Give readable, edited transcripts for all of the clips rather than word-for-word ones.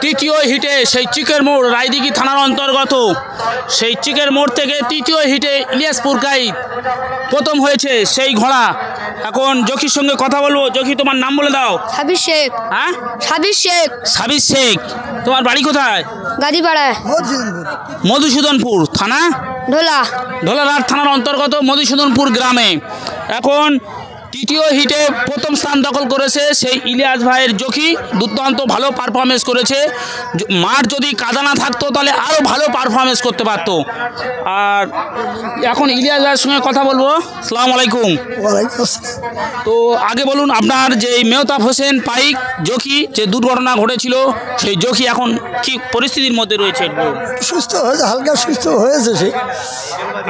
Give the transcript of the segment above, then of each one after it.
তৃতীয় হিটে সেই চিকের মোড় রায়দিঘি থানার অন্তর্গত সেই চিকের মোড় থেকে তৃতীয় হিটে ইলিয়াসপুর গাইড প্রথম হয়েছে সেই ঘোড়া। এখন জকির সঙ্গে কথা বলবো। জকি, তোমার নাম বলে দাও। সাবির শেখ। হ্যাঁ, সাবির শেখ। সাবির শেখ। তোমার বাড়ি কোথায়? গাজীপাড়ায়। মধুসূদনপুর থানা, ঢোলারহাট থানার অন্তর্গত মধুসূদনপুর গ্রামে। এখন তৃতীয় হিটে প্রথম স্থান দখল করেছে সেই ইলিয়াস ভাইয়ের জকি। দুর্দান্ত ভালো পারফরমেন্স করেছে। মাঠ যদি কাদা না থাকতো তাহলে আরও ভালো পারফরমেন্স করতে পারতো। আর এখন ইলিয়াস ভাইয়ের সঙ্গে কথা বলবো। আসসালামু আলাইকুম। তো আগে বলুন, আপনার যে মেহতাব হোসেন পাইক জকি যে দুর্ঘটনা ঘটেছিল সেই জকি এখন কি পরিস্থিতির মধ্যে রয়েছে? সুস্থ হয়েছে, হালকা সুস্থ হয়েছে সে।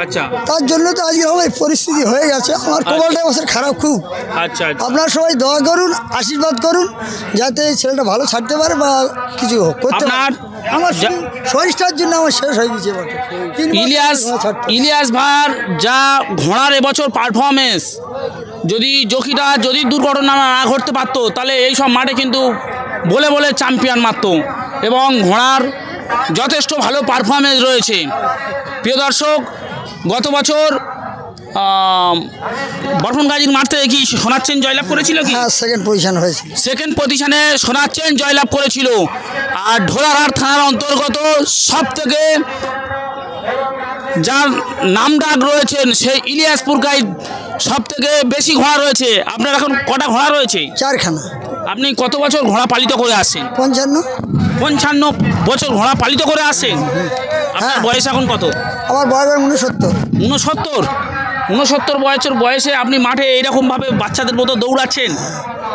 আচ্ছা, তার জন্য তো আজকে আমার পরিস্থিতি হয়ে গেছে। আমার কপালটা বছর খারাপ খুব। আচ্ছা, আপনারা সবাই দোয়া করুন, আশীর্বাদ করুন যাতে ছেলেটা ভালো ছাড়তে পারে বা কিছু করতে পারে। আমার শরীরটার জন্য আমার শেষ হয়ে গেছে। ইলিয়াস ভাইয়ের যা ঘোড়ার এবছর পারফরমেন্স, যদি জকিটা যদি দুর্ঘটনা না ঘটতে পারতো তাহলে এই সব মাঠে কিন্তু বলে বলে চ্যাম্পিয়ন মারতো এবং ঘোড়ার যথেষ্ট ভালো পারফরমেন্স রয়েছে। প্রিয় দর্শক, গত বছর বরফন গাজীর মাঠ থেকে কি সোনার চেন জয়লাভ করেছিল? কি সেকেন্ড পজিশন হয়েছে। সেকেন্ড পজিশনে সোনার চেন জয়লাভ করেছিল। আর ঢোলারহাট থানার অন্তর্গত সব থেকে যার নাম ডাক রয়েছেন সেই ইলিয়াসপুর গাইড সব থেকে বেশি ঘোড়া রয়েছে। আপনার এখন কটা ঘোড়া রয়েছে? 4খানা। আপনি কত বছর ঘোড়া পালিত করে আসছেন? 55 বছর ঘোড়া পালিত করে আসছেন। আপনার বয়স এখন কত? আমার বয়স 69। 69 বয়সে আপনি মাঠে এইরকমভাবে বাচ্চাদের মতো দৌড়াচ্ছেন?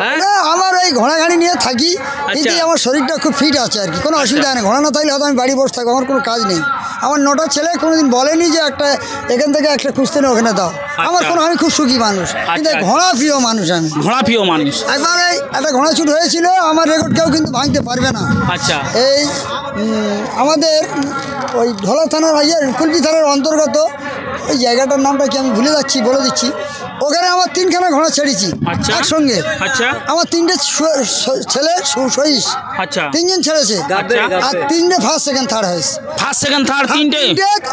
হ্যাঁ, আমার এই ঘোড়া গাড়ি নিয়ে থাকি, কিন্তু আমার শরীরটা খুব ফিট আছে আর কি, কোনো অসুবিধা নেই। ঘোড়া না থাকলে হয়তো আমি বাড়ি বসে থাকবো, আমার কোনো কাজ নেই। আমার 9টা ছেলে কোনোদিন বলেনি যে একটা এখান থেকে একটা খুঁজতে নেই ওখানে দাও। আমি খুব সুখী মানুষ, কিন্তু ঘোড়া প্রিয় মানুষ। আমি ঘোড়া প্রিয় মানুষ। একবার একটা ঘোড়া ছুট হয়েছিল, আমার রেকর্ড কেউ কিন্তু ভাঙতে পারবে না। আচ্ছা, এই আমাদের ওই ঢোলা থানার কুলপি থানার অন্তর্গত ওই জায়গাটার নামটা কি আমি ভুলে যাচ্ছি, বলে দিচ্ছি। ওখানে আমার 3খানা ঘোড়া ছেড়েছি একসঙ্গে। আচ্ছা, আমার 3টে ছেলে সহিস। আচ্ছা, 3জন ছেড়েছে আর 3টে ফার্স্ট সেকেন্ড থার্ড হয়েছে।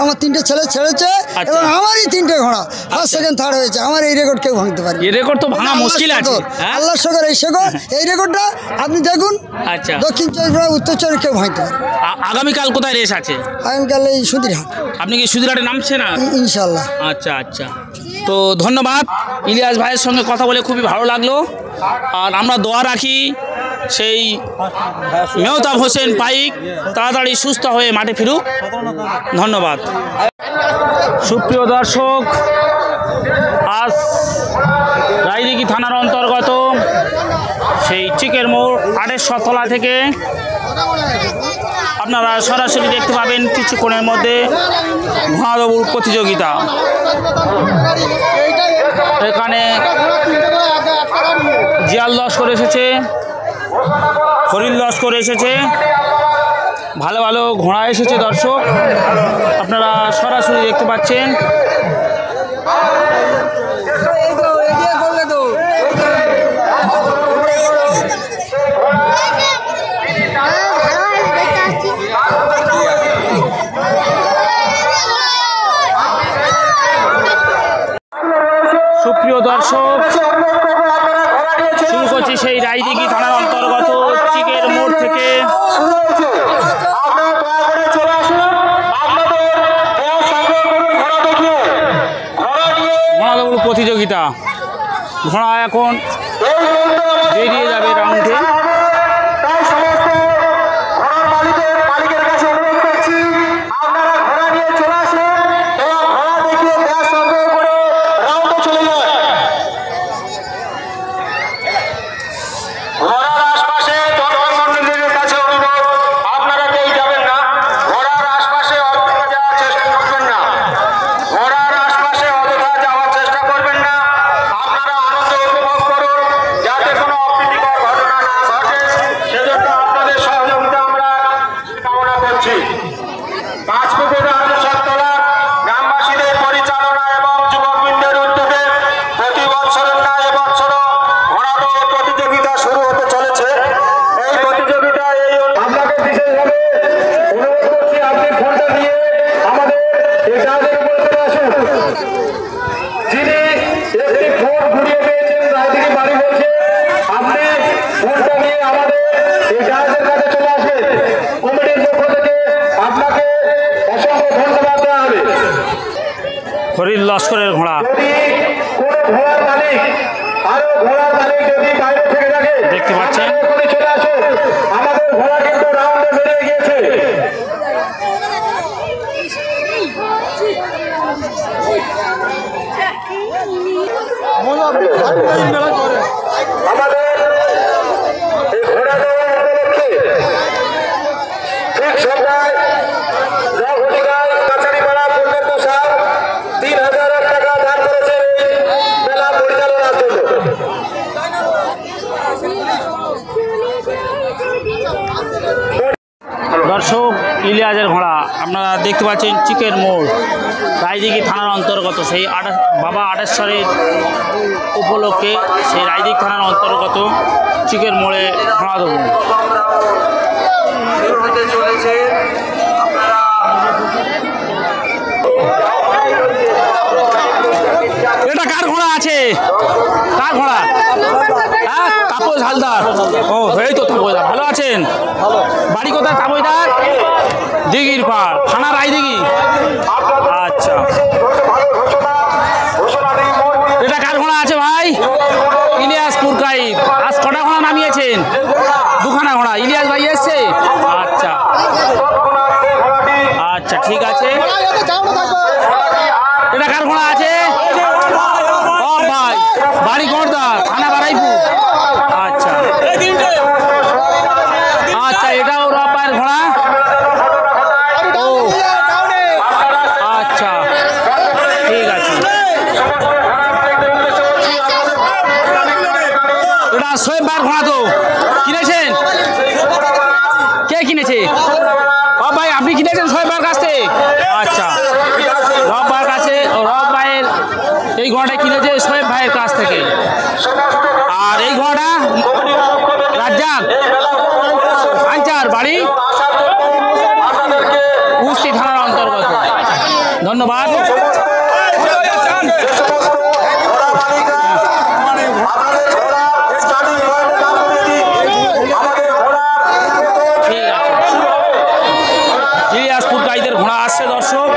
আমার 3টে ছেলে ছেড়েছে এবং আমারই 3টে ঘোড়া ফার্স্ট সেকেন্ড থার্ড হয়েছে। আমার এই রেকর্ড কেউ ভাঙতে পারে। এই রেকর্ড তো ভাঙা মুশকিল আছে। আল্লাহর শকর, এই রেকর্ডটা আপনি দেখুন। আচ্ছা, দক্ষিণ চব্বিশ উত্তর চব্বিশ কেউ ভাঙতে পারে। আগামীকাল কোথায় রেস আছে? আগামীকাল এই সুধীরহাট। আপনি কি সুধীরহাটে নামছে না? ইনশাল্লাহ। আচ্ছা আচ্ছা, তো ধন্যবাদ। ইলিয়াস ভাইয়ের সঙ্গে কথা বলে খুবই ভালো লাগলো। আর আমরা দোয়া রাখি সেই মেহতাব হোসেন পাইক তাড়াতাড়ি সুস্থ হয়ে মাঠে ফিরুক। ধন্যবাদ। সুপ্রিয় দর্শক, আজ রায়দিঘি থানার অন্তর্গত সেই চিকের মোড় 800 তলা থেকে আপনারা সরাসরি দেখতে পাবেন কিছুক্ষণের মধ্যে ঘোড়া দৌড় প্রতিযোগিতা। এখানে জিয়াল লস্কর এসেছে, হরিণ লস্কর এসেছে, ভালো ভালো ঘোড়া এসেছে। দর্শক, আপনারা সরাসরি দেখতে পাচ্ছেন। সুপ্রিয় দর্শক, শুরু করছি সেই রায়দিঘি থানার অন্তর্গত চিকের মোড় থেকে। ঘোড়া দৌড় প্রতিযোগিতা। ঘোড়া এখন বেরিয়ে যাবে রাউন্ডে। যাতে কোনো অপ্রীতিকর ঘটনা না লস্করের ঘোড়া দেখতে পাচ্ছেন। দর্শক, ইলিয়াসের ঘোড়া আপনারা দেখতে পাচ্ছেন চিকের মোড়, রায়দিঘি থানার অন্তর্গত। সেই বাবা আটেশ্বরের উপলক্ষে সেই রায়দিঘি থানার অন্তর্গত চিকের মোড়ে ঘোড়া দেবো। এটা কার ঘোড়া আছে? কার ঘোড়া? হ্যাঁ, তাপস হালদার। ও, এই তো তাপসদার, ভালো আছেন? বাড়ি কোথায় তাপসদার? দিঘির পাড়, থানা রায়দিঘি। আচ্ছা, এটা কার ঘোড়া আছে ভাই? ইলিয়াস পুরকাইত। আজ কটা ঘোড়া নামিয়েছেন? দুখানা ঘোড়া। ইলিয়াস ভাই এসছে? আচ্ছা আচ্ছা, ঠিক আছে। এটা কার ঘোড়া আছে? ও ভাই, বাড়ি কোনটা? থানা বারাইপুর। আচ্ছা আচ্ছা, এটাও রপায়ের ঘোড়া। ও আচ্ছা, ঠিক আছে। এটা সোয়েব ভাইয়ের ঘোড়া তো কিনেছেন? কে কিনেছে? ও ভাই, আপনি কিনেছেন সোয়েব ভাইয়ের কাছ থেকে? আচ্ছা, রব ভাইয়ের কাছে, রব ভাইয়ের এই ঘোড়াটা কিনেছে সোয়েব ভাইয়ের কাছ থেকে। আর এই ঘোড়াটা রাজ্জাক আনচার, বাড়ি কুস্তি থানার অন্তর্গত। ধন্যবাদ। ঠিক আছে, ইলিয়াস পুরকাইতের ঘোড়া আসছে দর্শক।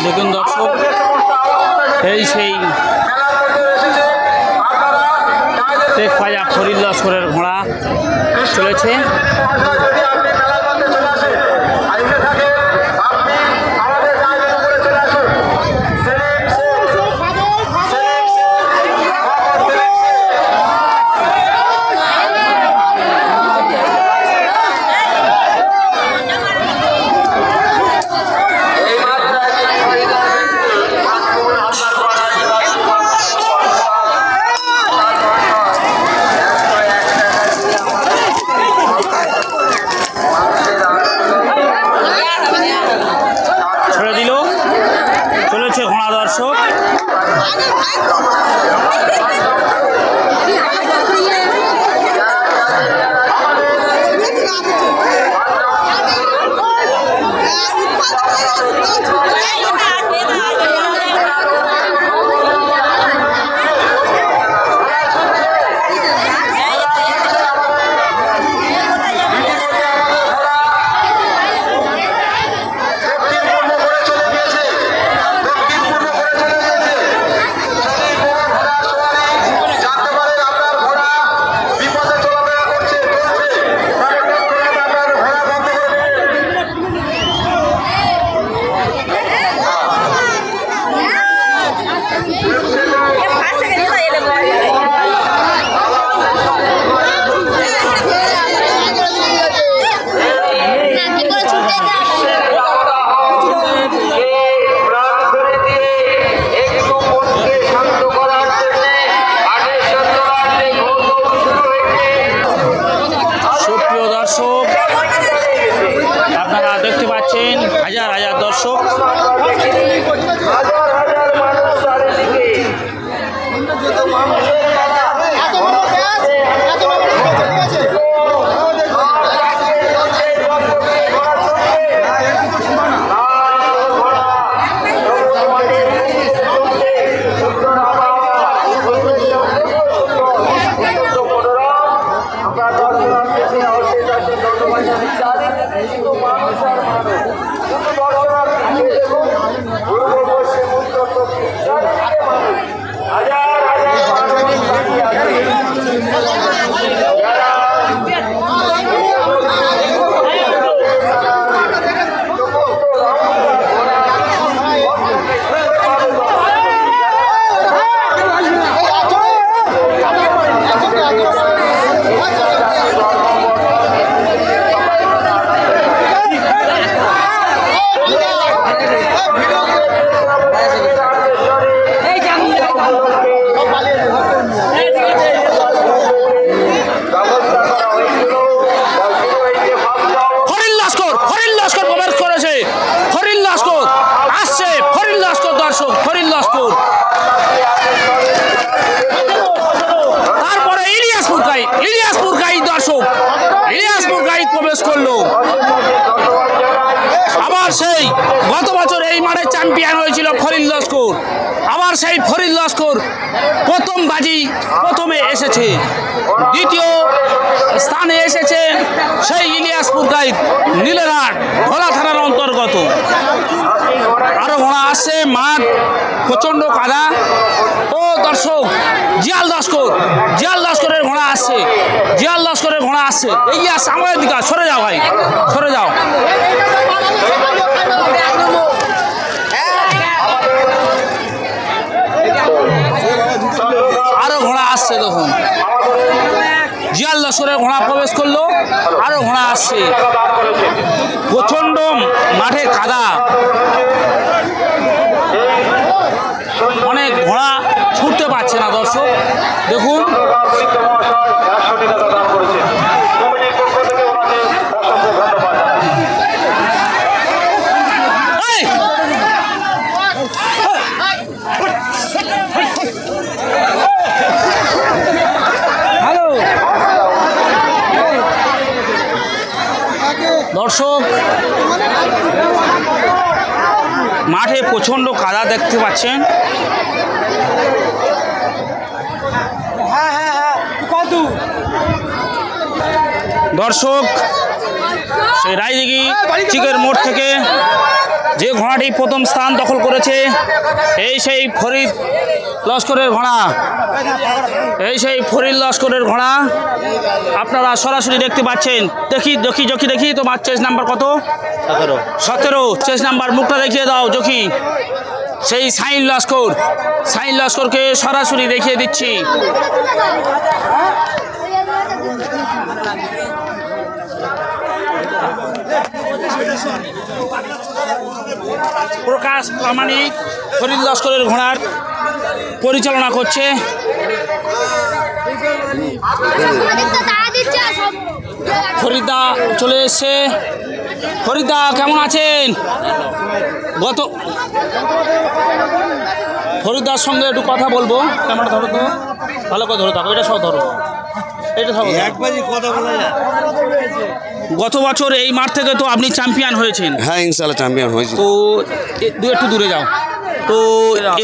দেখুন দর্শক, এই সেই টেক পাজা ফরিদ লস্করের ঘোড়া চলেছে। ছেড়ে দিল, চলেছে ঘোড়া দর্শক। করলো। আবার সেই গত বছর এই মাঠে চ্যাম্পিয়ন হয়েছিল ফরিদ লস্কর, আবার সেই ফরিদ লস্কর প্রথম বাজি প্রথমে এসেছে, দ্বিতীয় স্থানে এসেছে সেই ইলিয়াসপুর গাইড নীলেরহাট ধলা থানার অন্তর্গত। আরো ঘোড়া আসছে, মাঠ প্রচণ্ড কাদা। ও দর্শক, জিয়াল লস্করের ঘোড়া আসছে, জিয়াল লস্করের ঘোড়া আসছে, এগিয়ে আসছে আমাদের দিকে। সরে যাও ভাই, সরে যাও। আরো ঘোড়া আসছে, দেখুন জিয়াল লস্করের ঘোড়া প্রবেশ করলো, আরো ঘোড়া আসছে। প্রচণ্ড মাঠে কাদা, অনেক ঘোড়া ছুটতে পারছে না দর্শক, দেখুন। দর্শক, মাঠে প্রচণ্ড কাদা দেখতে পাচ্ছেন। দর্শক, সেই রায়দিঘি চিকের মোড় থেকে যে ঘোড়াটি প্রথম স্থান দখল করেছে, এই সেই ফরিদ লস্করের ঘোড়া, এই সেই ফরিদ লস্করের ঘোড়া আপনারা সরাসরি দেখতে পাচ্ছেন। দেখি তোমার চেস নাম্বার কত? 17। চেস নাম্বার মুখটা দেখিয়ে দাও জকি। সেই সাইন লস্করকে সরাসরি দেখিয়ে দিচ্ছি। প্রকাশ প্রামাণিক ফরিদ লস্করের ঘোড়ার পরিচালনা করছে। ফরিদা চলে এসছে। ফরিদা কেমন আছেন? ফরিদার সঙ্গে একটু কথা বলবো। ক্যামেরা ধরো তো, ভালো করে ধরো, থাকো এটা সব ধরো, এটা সব। গত বছর এই মাঠ থেকে তো আপনি চ্যাম্পিয়ন হয়েছেন। হ্যাঁ, ইনশাআল্লাহ চ্যাম্পিয়ন হয়েছে। তো একটু দূরে যাও। তো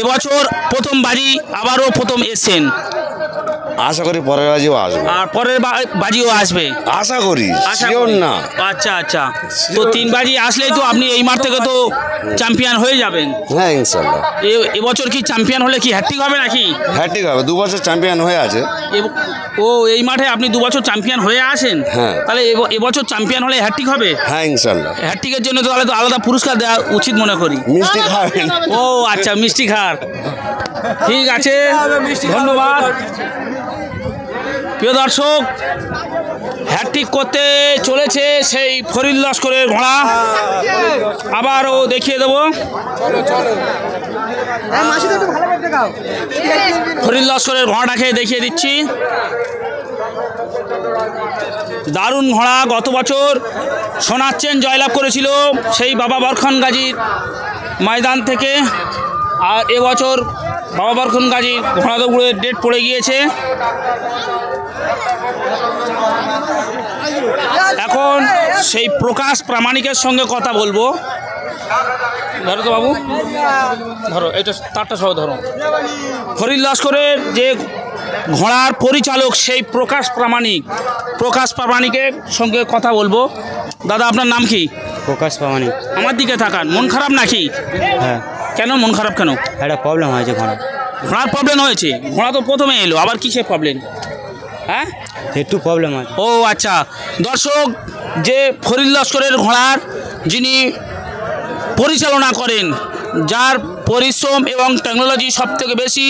এবছর প্রথম বাজি আবারও প্রথম এসছেন, আশা করি পরের বাজিও আসবে। আর পরের বাজিও আসবে আশা করি, শিওর না। আচ্ছা আচ্ছা, তো 3 বাজি আসলেই তো আপনি এই মাঠ থেকে তো চ্যাম্পিয়ন হয়ে যাবেন। হ্যাঁ ইনশাআল্লাহ। এবছর কি চ্যাম্পিয়ন হলে কি হ্যাট্রিক হবে নাকি? হ্যাট্রিক হবে, 2 বছর চ্যাম্পিয়ন হয়ে আছে। ও, এই মাঠে আপনি 2 বছর চ্যাম্পিয়ন হয়ে আসেন। হ্যাঁ, তাহলে এবছর চ্যাম্পিয়ন হলে হ্যাট্রিক হবে। হ্যাঁ ইনশাআল্লাহ। হ্যাট্রিকের জন্য তাহলে তো আলাদা পুরস্কার দেওয়া উচিত মনে করি। মিষ্টি খাবেন? ও আচ্ছা, মিষ্টি খার, ঠিক আছে, ধন্যবাদ। প্রিয় দর্শক, হ্যাট্রিক করতে চলেছে সেই ফরিদ লস্করের ঘোড়া, আবারও দেখিয়ে দেব। ফরিদ লস্করের ঘোড়াটাকে দেখিয়ে দিচ্ছি। দারুণ ঘোড়া, গত বছর সোনার চেন জয়লাভ করেছিল সেই বাবা বরখান গাজীর ময়দান থেকে, আর এবছর বাবা বরখান গাজীর ঘোড়া দৌড়ের ডেট পড়ে গিয়েছে। এখন সেই প্রকাশ প্রামাণিকের সঙ্গে কথা বলবো। ধরো তো বাবু, ধরো, এটা তারটা সহ ধরো। ফরিদ লস্করের যে ঘোড়ার পরিচালক সেই প্রকাশ প্রামাণিকের সঙ্গে কথা বলবো। দাদা, আপনার নাম কি? প্রকাশ প্রামাণিক। আমার দিকে তাকান। মন খারাপ নাকি? হ্যাঁ। কেন মন খারাপ কেন? একটা প্রবলেম হয়েছে ঘোড়ার প্রবলেম হয়েছে? ঘোড়া তো প্রথমে এলো, আবার কিসের প্রবলেম? হ্যাঁ, একটু প্রবলেম আছে। ও আচ্ছা। দর্শক, যে ফরিদ লস্করের ঘোড়ার যিনি পরিচালনা করেন, যার পরিশ্রম এবং টেকনোলজি সব থেকে বেশি,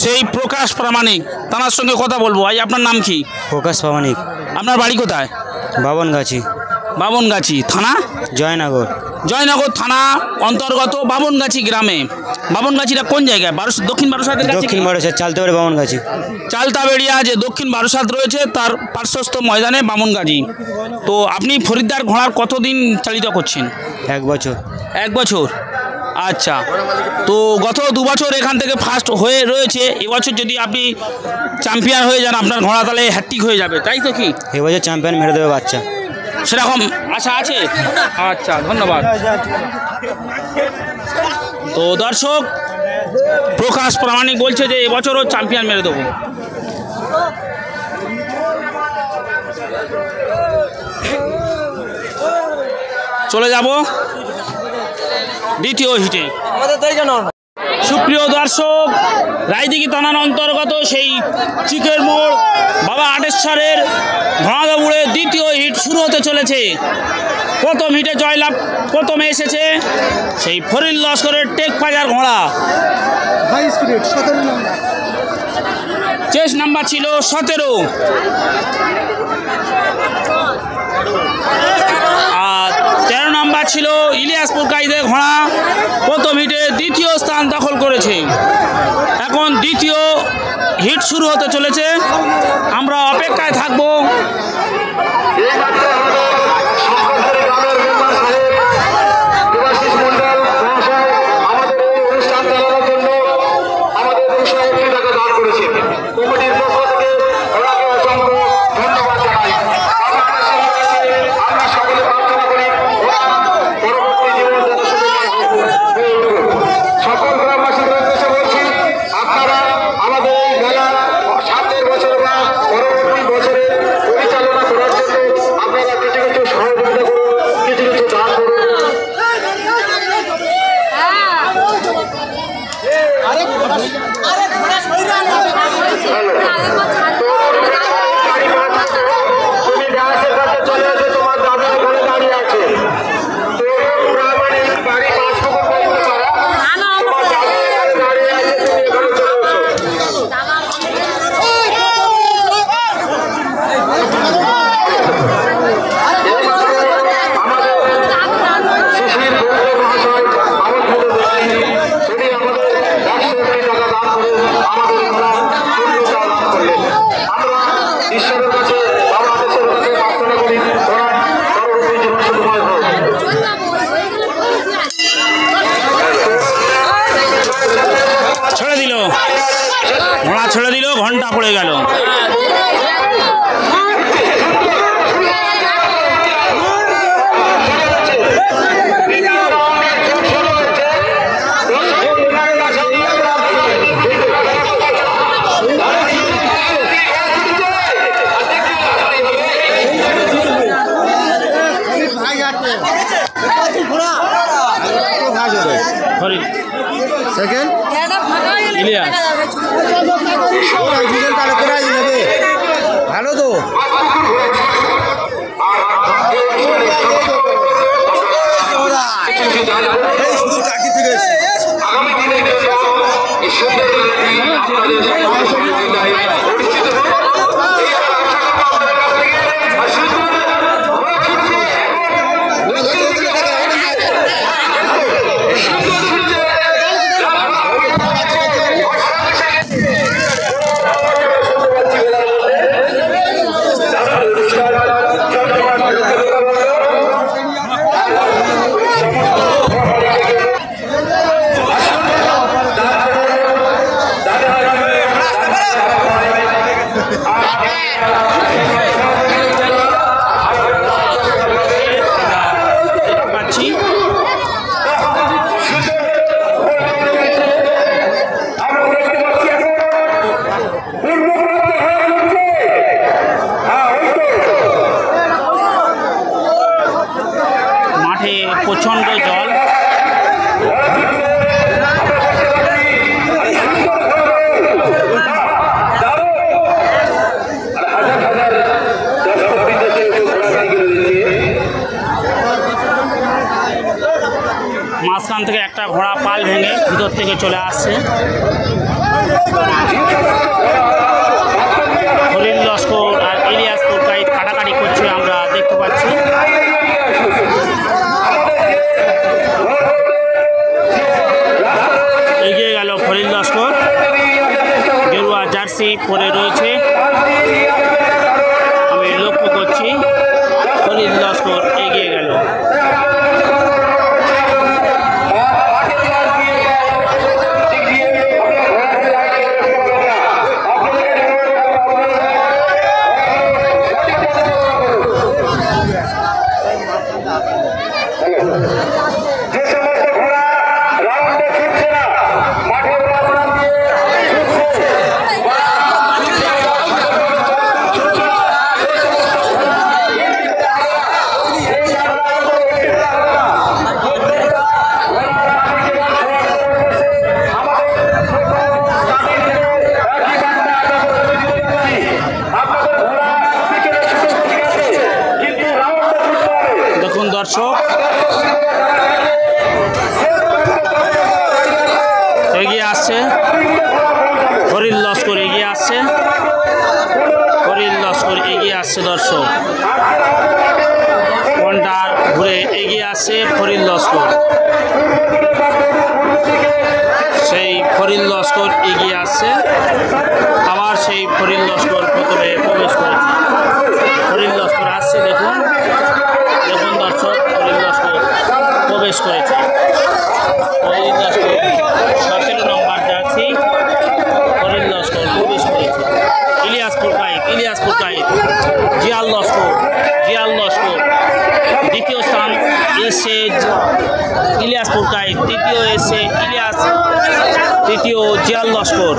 সেই প্রকাশ প্রামাণিক, তার সঙ্গে কথা বলবো। আজ আপনার নাম কি? প্রকাশ প্রামাণিক। আপনার বাড়ি কোথায়? বাবনগাছি থানা? জয়নগর থানা অন্তর্গত বাবনগাছি গ্রামে। বাবনগাছিটা কোন জায়গায়? দক্ষিণ বারাসাতের কাছে? দক্ষিণ বারাসাত, চালতাবাড়ি বামনগাছি। চালতাবেড়িয়া যে দক্ষিণ বারাসাত রয়েছে তার পার্শ্বস্থ ময়দানে বামনগাছি। তো আপনি ফরিদার ঘোড়ার কতদিন চালিত করছেন? 1 বছর। 1 বছর, আচ্ছা। তো গত 2 বছর এখান থেকে ফার্স্ট হয়ে রয়েছে। এবছর যদি আপনি চ্যাম্পিয়ন হয়ে যান আপনার ঘোড়া, তাহলে হ্যাট্রিক হয়ে যাবে, তাই তো? কি এবছর চ্যাম্পিয়ন মেরে দেবে বাচ্চা? সেরকম আশা আছে? আচ্ছা, ধন্যবাদ। তো দর্শক, প্রকাশ প্রামাণিক বলছে যে এবছরও চ্যাম্পিয়ন মেরে দেবো। চলে যাব দ্বিতীয় হিটে। সুপ্রিয় দর্শক, রায়দিঘি থানার অন্তর্গত সেই চিকের মোড় বাবা আটেশ্বরের ঘোড়াদৌড়ে দ্বিতীয় হিট শুরু হতে চলেছে। প্রথম হিটে জয়লাভ প্রথমে এসেছে সেই ফরিদ লস্করের টেক পাজার ঘোড়া। চেস নাম্বার ছিল 17। আর 13 নাম্বার ছিল ইলিয়াসপুর কাইদের ঘোড়া। প্রথম হিটে দ্বিতীয় স্থান দখল করেছে। এখন দ্বিতীয় হিট শুরু হতে চলেছে, আমরা অপেক্ষায় থাকবো। ঘোড়া ছেড়ে দিল, ঘন্টা পড়ে গেল। সেকেন্ড ইলিয়াস ভালো তো শুধু চাকরি থেকে আগামী দিনের জন্য এই সুন্দর প্রচণ্ড জল। মাঝখান থেকে একটা ঘোড়া পাল ভেঙে ভিতর থেকে চলে আসছে। ফরিদ লস্কর আর ইলিয়াসপুর কাইদ কাটাকাটি করছে, আমরা দেখতে পাচ্ছি। এগিয়ে গেল ফরিদ লস্কর, গেরুয়া জার্সি পরে রয়েছে, আমি লক্ষ্য করছি। ফরিদ লস্কর এগিয়ে গেল। আসছে, ফরিদ লস্কর এগিয়ে আসছে, ফরিদ লস্কর এগিয়ে আসছে দর্শক। কন্টার ঘুরে এগিয়ে আসছে ফরিদ লস্কর, সেই ফরিদ লস্কর এগিয়ে আসছে, আবার সেই ফরিদ লস্কর প্রথমে প্রবেশ করেছে। ফরিদ লস্কর আসছে, দেখুন দেখুন দর্শক, ফরিদ লস্কর প্রবেশ করেছে। ফরিদ লস্কর 17 নম্বর জার্সি, ফরিদ লস্কর প্রবেশ করেছে। ইলিয়াসপুর কাইত, জিয়াল লস্কর, দ্বিতীয় স্থান এসছে ইলিয়াসপুর কাইত, তৃতীয় এসছে তৃতীয় জিয়াল লস্কর।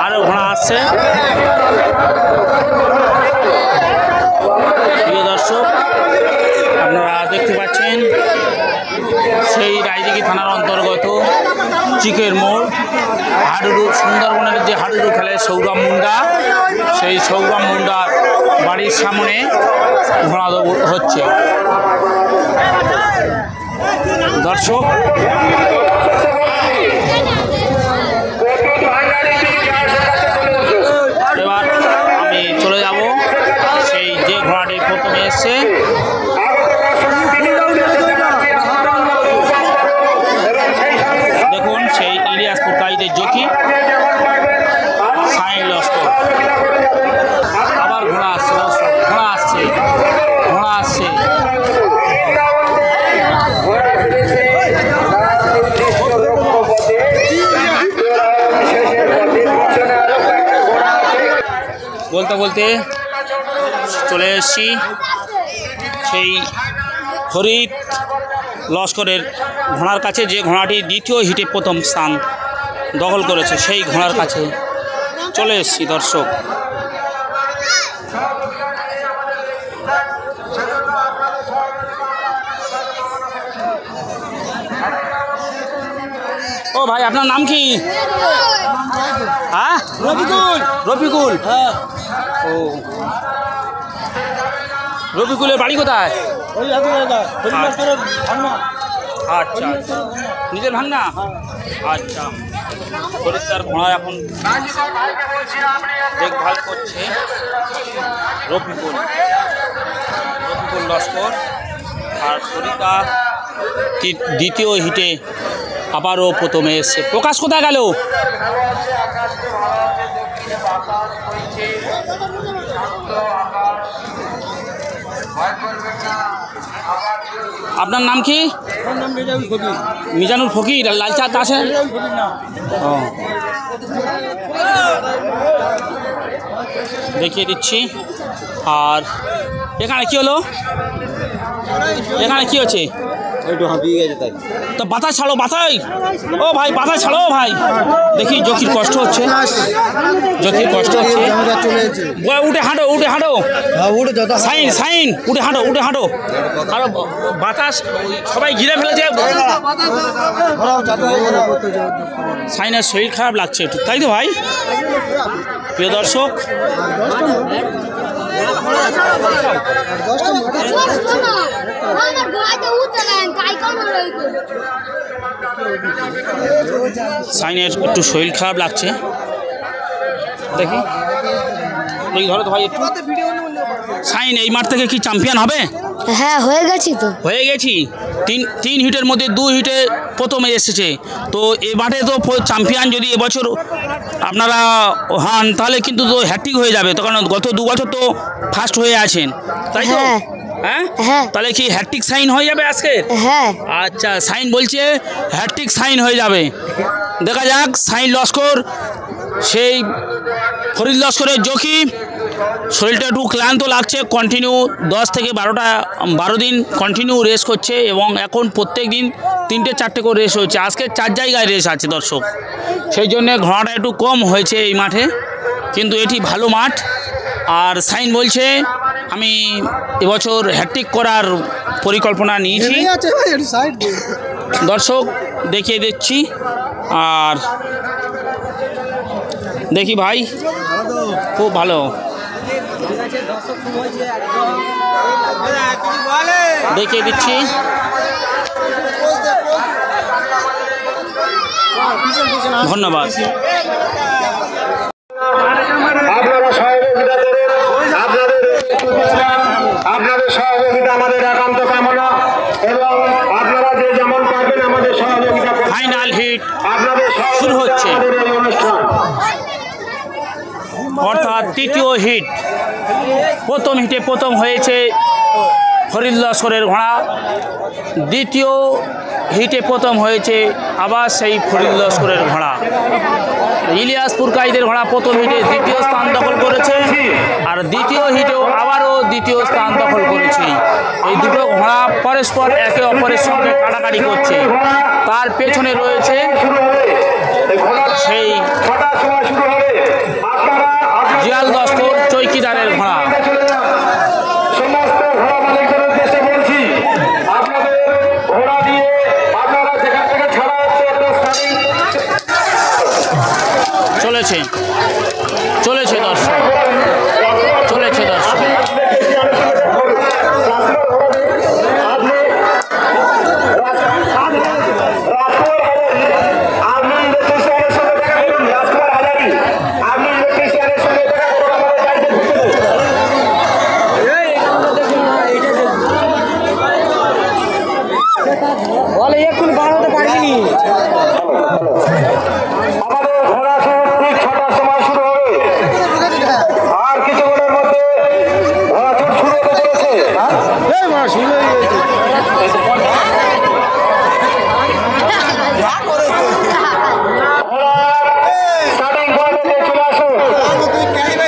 আরও ঘোড়া আসছে। প্রিয় দর্শক, আপনারা দেখতে পাচ্ছেন সেই রায়দিঘি থানার অন্তর্গত চিকের মোড় হাডুডু, সুন্দরবনের যে হাডুডু খেলে সৌরভ মুন্ডা, সেই সৌরভ মুন্ডার বাড়ির সামনে ঘোড়া দৌড় হচ্ছে। দর্শক, এবার আমি চলে যাব সেই যে ঘোড়াটি প্রথমে এসছে, দেখুন সেই ইলিয়াসপুর কাইদের জকি সাইন লস্কর। আবার ঘোড়া আসছে, ঘোড়া আসছে, ঘোড়া আসছে। বলতে বলতে চলে এসেছি সেই ফরিদ লস্করের ঘোড়ার কাছে, যে ঘোড়াটি দ্বিতীয় হিটে প্রথম স্থান দখল করেছে, সেই ঘোড়ার কাছে চলে এসেছি দর্শক। ও ভাই, আপনার নাম কি? হ্যাঁ, রফিকুল। ও, রফিকুলের বাড়ি কোথায়? আচ্ছা, নিজের ভাঙনা। আচ্ছা, ফরিদার ঘোড়া এখন দেখভাল করছে রফিকুল লস্কর। আর ফরিদা দ্বিতীয় হিটে আবারও প্রথমে এসছে। প্রকাশ কোথায় গেল? আপনার নাম কি? মিজানুর ফকির। লাল চাঁদ আছে? দেখিয়ে দিচ্ছি। আর এখানে কি হলো? এখানে কি হচ্ছে? তো বাতাস ছাড়ো, বাতাই। ও ভাই, বাতাস ছাড়ো ভাই। দেখি জকির কষ্ট হচ্ছে, জকির কষ্ট হচ্ছে। উঠে হাঁটো, উঠে হাঁটো, সাইন উঠে হাঁটো, উঠে হাঁটো। আরো বাতাস সবাই ঘিরে ফেলেছে। সাইনের শরীর খারাপ লাগছে একটু, তাই তো ভাই? প্রিয় দর্শক, সাইনের একটু শরীর খারাপ লাগছে, দেখি দেখি ধরো তো ভাই একটু। সাইন এই মাঠ থেকে কি চ্যাম্পিয়ন হবে? হ্যাঁ, হয়ে গেছি তো। হয়ে গেছি। তিন হিটের মধ্যে 2 হিটে প্রথমে এসেছে। তো এই মাঠে তো চ্যাম্পিয়ন যদি এবছর আপনারা হন, তাহলে কিন্তু তো হ্যাট্রিক হয়ে যাবে। তো কারণ গত 2 বছর তো ফার্স্ট হয়ে আছেন, তাই তো? হ্যাঁ, তাহলে কি হ্যাট্রিক সাইন হয়ে যাবে আজকে? হ্যাঁ। আচ্ছা, সাইন বলছে হ্যাট্রিক সাইন হয়ে যাবে। দেখা যাক সাইন লস্কর, সেই ফরিদ লস্করের জকি। শরীরটা একটু ক্লান্ত লাগছে, কন্টিনিউ 10 থেকে 12 দিন কন্টিনিউ রেস করছে, এবং এখন প্রত্যেক দিন 3-4টে করে রেস হচ্ছে। আজকে 4 জায়গায় রেস আছে দর্শক, সেই জন্যে ঘোড়াটা একটু কম হয়েছে এই মাঠে, কিন্তু এটি ভালো মাঠ। আর সাইন বলছে আমি এবছর হ্যাট্রিক করার পরিকল্পনা নিয়েছি। দর্শক দেখিয়ে দিচ্ছি। আর দেখি ভাই, খুব ভালো দেখিয়ে দিচ্ছি। ধন্যবাদ। আপনারা সহযোগিতা করুন, আপনাদের সহযোগিতা আমাদের একান্ত কামনা এবং আপনারা যে যেমন পারবেন আমাদের সহযোগিতা করুন। ফাইনাল হিট আপনাদের শুরু হচ্ছে। আমাদের এই অনুষ্ঠান অর্থাৎ তৃতীয় হিট। প্রথম হিটে প্রথম হয়েছে ফরিদ লস্করের ঘোড়া, দ্বিতীয় হিটে প্রথম হয়েছে আবার সেই ফরিদ লস্করের ঘোড়া। ইলিয়াসপুর কাইদের ঘোড়া প্রথম হিটে দ্বিতীয় স্থান দখল করেছে, আর দ্বিতীয় হিটেও আবারও দ্বিতীয় স্থান দখল করেছে। এই দুটো ঘোড়া পরস্পর একে অপরের সঙ্গে কাটাকাটি করছে। তার পেছনে রয়েছে সেই ছটার সময় শুরু হবে। জিয়াল লস্কর চৌকিদারের ঘোড়া। সমস্ত ঘোড়া মালিকদের উদ্দেশ্যে বলছি, আপনাদের ঘোড়া দিয়ে আপনারা যেখান থেকে ছাড়া হচ্ছে একটা স্থানীয় চলেছে চলেছে দর্শক, চলেছে দর্শক। আমাদের ঘোড়া ছুট ঠিক 6টার সময় শুরু হবে। আর কিছুক্ষণের মধ্যে ঘোড়া ছুট শুরু হতে চলেছে। স্টার্টিং পয়েন্টে চলে আসুন।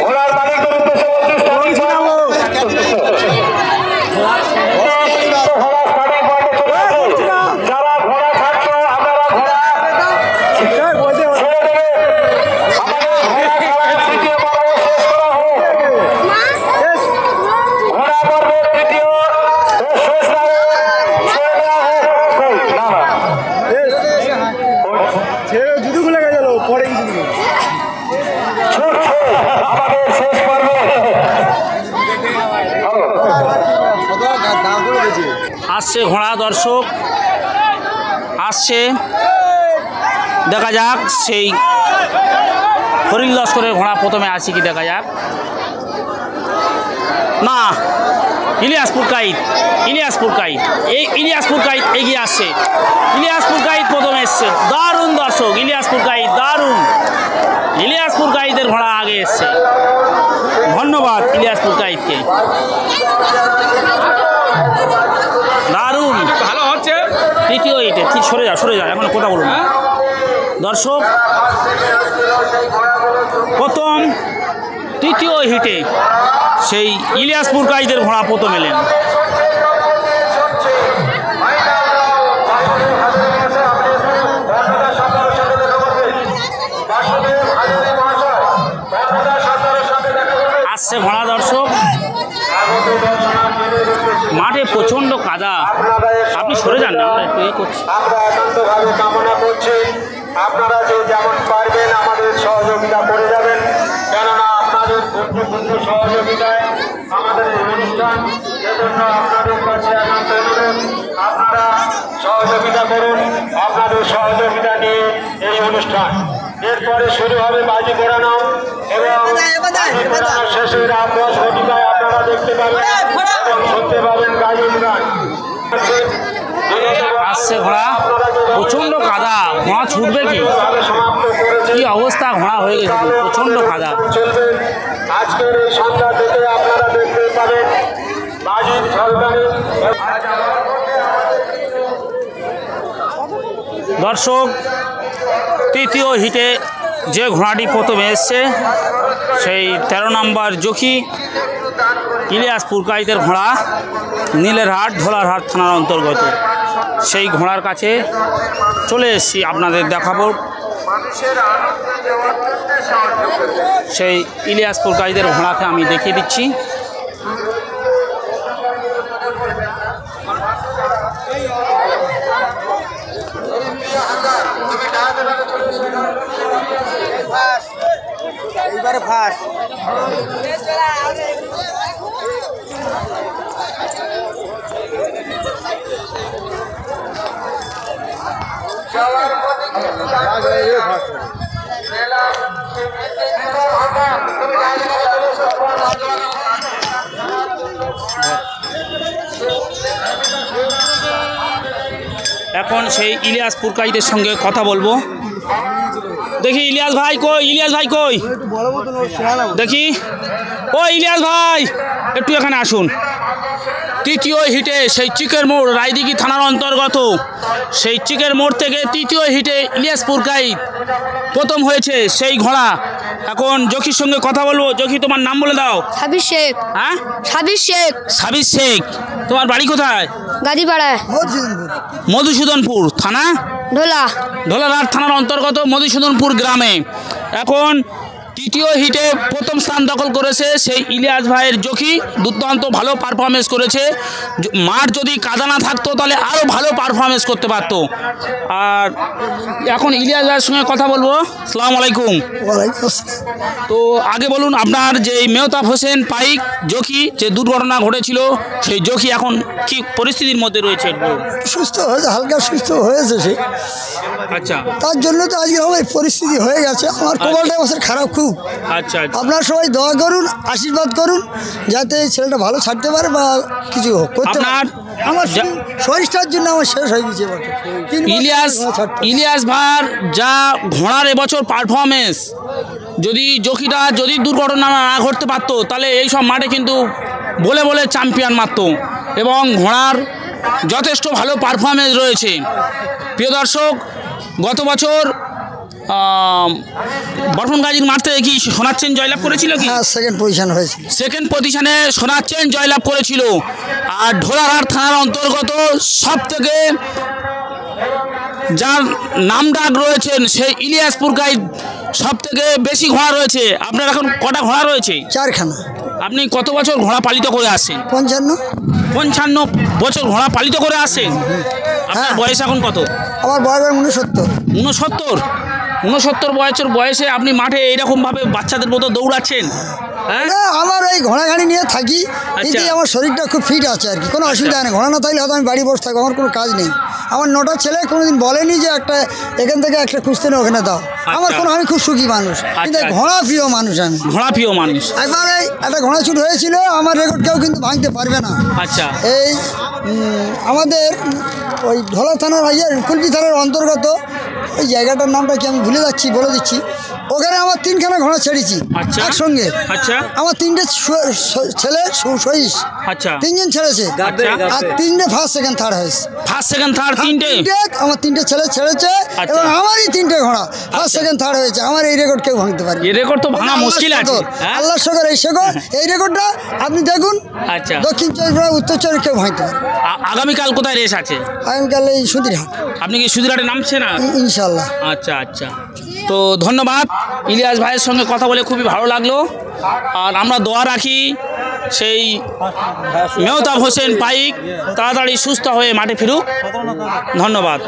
ঘোড়ার মালিকদের উদ্দেশ্যে বলছি, স্টার্টিং যারা ঘোড়া ছাড়ছো আপনারা ঘোড়া ছেড়ে দেবে। আমাদের ঘোড়া খেলার তৃতীয় পর্ব শেষ করা হোক। ঘোড়া পর্বের তৃতীয় শেষ রাউন্ড ছেড়ে দেওয়া হোক। না না ছুটছে আমাদের শেষ পর্বে। আসছে ঘোড়া দর্শক, আসছে। দেখা যাক সেই ফরিদ লস্করের ঘোড়া প্রথমে আসি কি দেখা যাক। না, ইলিয়াসপুর কাইদ, ইলিয়াসপুর কাইদ, এই ইলিয়াসপুর কাইদ এগিয়ে আসছে। ইলিয়াসপুর কাইদ প্রথমে এসছে। দারুণ দর্শক, ইলিয়াসপুর কাইদ দারুণ। ইলিয়াসপুর কাইদের ঘোড়া আগে এসছে। ধন্যবাদ ইলিয়াসপুর কাইদকে। দারুণ ভালো হচ্ছে। তৃতীয় হিটে ঠিক সরে যা এখন কথা বলুন না দর্শক। প্রথম তৃতীয় হিটে সেই ইলিয়াসপুর কাইদের ঘোড়া প্রথম এলেন। আসছে ঘোড়া দর্শক। মাঠে প্রচণ্ড কাদা, আপনি সরে যান না, আমরা একটু করছি। আমরা একান্তভাবে কামনা করছি আপনারা যে যেমন পারবেন আমাদের সহযোগিতা করে যাবেন, কেননা আপনাদের গুরুত্বপূর্ণ সহযোগিতায় আমাদের এই অনুষ্ঠান। এজন্য আপনাদের কাছে একান্ত অনুরোধ, আপনারা সহযোগিতা করুন। আপনাদের সহযোগিতা নিয়ে এই অনুষ্ঠান। এরপরে শুরু হবে বাজি পোড়ানো এবং বাজি পোড়ানোর শেষে রাত 10 ঘটিকায় আপনারা দেখতে পাবেন এবং শুনতে পাবেন গাজন গান। আসছে ঘোড়া, প্রচণ্ড কাদা, ঘোড়া ছুটবে কি অবস্থা, ঘোড়া হয়ে গেছে প্রচণ্ড কাদা। চলবে আজকের এই সন্ধ্যা থেকে আপনারা দেখতে পাবেন বাজির ঝলকানি। দর্শক, তৃতীয় হিটে যে ঘোড়াটি প্রথমে এসছে সেই 13 নম্বর জকি ইলিয়াসপুর কাইদের ঘোড়া, নীলেরহাট ঢোলারহাট থানার অন্তর্গত। সেই ঘোড়ার কাছে চলে এসেছি, আপনাদের দেখাবো সেই ইলিয়াসপুর কাইদের ঘোড়াকে আমি দেখিয়ে দিচ্ছি। এইবারে ফার্স্ট এখন সেই ইলিয়াস পুরকাইতের সঙ্গে কথা বলবো। দেখি ইলিয়াস ভাই কই, ইলিয়াস ভাই কই, দেখি ও ইলিয়াস ভাই একটু এখানে আসুন। তৃতীয় হিটে সেই চিকের মোড় রায়দিঘি থানার অন্তর্গত সেই চিকের মোড় থেকে তৃতীয় হিটে ইলিয়াস পুরকাইত প্রথম হয়েছে সেই ঘোড়া। এখন জকির সঙ্গে কথা বলবো। জকি, তোমার নাম বলে দাও। সাবির শেখ। হ্যাঁ, সাবির শেখ। সাবির শেখ। তোমার বাড়ি কোথায়? গাজীপাড়ায়। মধুসূদনপুর থানা, ঢোলা। ঢোলারহাট থানার অন্তর্গত মধুসূদনপুর গ্রামে এখন তৃতীয় হিটে প্রথম স্থান দখল করেছে সেই ইলিয়াস ভাইয়ের জকি। দুর্দান্ত ভালো পারফরমেন্স করেছে। মাঠ যদি কাদা না থাকতো তাহলে আরও ভালো পারফরমেন্স করতে পারতো। আর এখন ইলিয়াস ভাইয়ের সঙ্গে কথা বলবো। আসসালামু আলাইকুম। তো আগে বলুন, আপনার যে মেহতাব হোসেন পাইক জকি যে দুর্ঘটনা ঘটেছিল সেই জকি এখন কি পরিস্থিতির মধ্যে রয়েছে? সুস্থ হয়েছে, হালকা সুস্থ হয়েছে সে। আচ্ছা, তার জন্য তো আজকে আমার পরিস্থিতি হয়ে গেছে। আমার কপালটা বছর খারাপ খুব। আচ্ছা, আপনারা সবাই দোয়া করুন, আশীর্বাদ করুন যাতে এই ছেলেটা ভালো ছাড়তে পারে বা কিছু করতে পারে। আমার শরীরটার জন্য আমার শেষ হয়ে গেছে। ইলিয়াস ভাইয়ের যা ঘোড়ার এবছর পারফরমেন্স, যদি জকিটা যদি দুর্ঘটনা না ঘটতে পারতো তাহলে এই সব মাঠে কিন্তু বলে বলে চ্যাম্পিয়ন মারত এবং ঘোড়ার যথেষ্ট ভালো পারফরমেন্স রয়েছে। প্রিয় দর্শক, গত বছর বরফনগাজীর মাঠ থেকে কি সোনার চেন জয়লাভ করেছিল? কি সেকেন্ড পজিশন হয়েছিল? সেকেন্ড পজিশনে সোনার চেন জয়লাভ করেছিল। আর ঢোলারহাট থানার অন্তর্গত সব থেকে যার নাম ডাক রয়েছেন সেই ইলিয়াস পুরকাইত সব থেকে বেশি ঘোড়া রয়েছে। আপনার এখন কটা ঘোড়া রয়েছে? 4খানা। আপনি কত বছর ঘোড়া পালিত করে আসছেন? 55 বছর ঘোড়া পালিত করে আসছেন। আপনার বয়স এখন কত? আমার বয়স 69। 69 বয়সে আপনি মাঠে এইরকমভাবে বাচ্চাদের মতো দৌড়াচ্ছেন? হ্যাঁ, আমার এই ঘোড়া গাড়ি নিয়ে থাকি, এতেই আমার শরীরটা খুব ফিট আছে আর কি, কোনো অসুবিধা নেই। ঘোড়া না থাকলে হয়তো আমি বাড়ি বসে থাকবো, আমার কোনো কাজ নেই। আমার 9টা ছেলে কোনোদিন বলেনি যে একটা এখান থেকে একটা খুঁজতে নেই ওখানে দাও। আমার কোনো, আমি খুব সুখী মানুষ, কিন্তু ঘোড়া প্রিয় মানুষ। আমি ঘোড়া প্রিয় মানুষ। একবার এই একটা ঘোড়া ছুট হয়েছিল, আমার রেকর্ড কেউ কিন্তু ভাঙতে পারবে না। আচ্ছা, এই আমাদের ওই ঢোলা থানার কুলপি থানার অন্তর্গত ওই জায়গাটার নামটা কি আমি ভুলে যাচ্ছি, বলে দিচ্ছি। ওখানে আমার 3খানা ঘোড়া ছেড়েছি একসঙ্গে। আচ্ছা, আমার 3টে ছেলে সহিস। আচ্ছা, 3জন ছেড়েছে আর 3টে ফার্স্ট সেকেন্ড থার্ড হয়েছে। ফার্স্ট সেকেন্ড থার্ড 3টে আমার 3টে ছেলে ছেড়েছে এবং আমারই 3টে ঘোড়া ফার্স্ট সেকেন্ড থার্ড হয়েছে। আমার এই রেকর্ড কেউ ভাঙতে পারে? এই রেকর্ড তো ভাঙা মুশকিল আছে। আল্লাহর শকর, এই রেকর্ডটা আপনি দেখুন। আচ্ছা, দক্ষিণ চব্বিশ পরগনা, উত্তর চব্বিশ কেউ ভাঙতে পারে। আগামীকাল কোথায় রেস আছে? আগামীকাল এই সুধীরহাট। আপনি কি সুধীরহাটে নামছে না? ইনশাল্লাহ। আচ্ছা আচ্ছা, তো ধন্যবাদ। ইলিয়াস ভাইয়ের সঙ্গে কথা বলে খুবই ভালো লাগলো। আর আমরা দোয়া রাখি সেই মেহতাব হোসেন পাইক তাড়াতাড়ি সুস্থ হয়ে মাঠে ফিরুক। ধন্যবাদ।